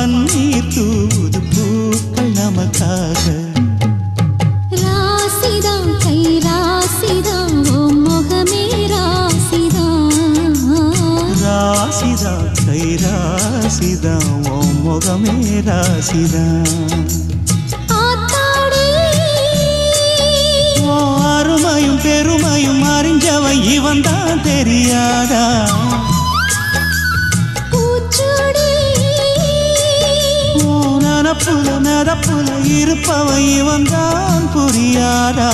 பன்னீர் தூது பூக்கள் நமக்காக. ராசிதான் கை ராசிதான் ஓ முகமே ராசிதான். ராசிதான் கை ராசிதான் ஓ முகமே ராசிதான். அருமையும் பெருமையும் அறிஞ்சவன் இவன் தான் தெரியாதா? நனப்புல நடப்புல இருப்பவன் இவன் தான் புரியாதா?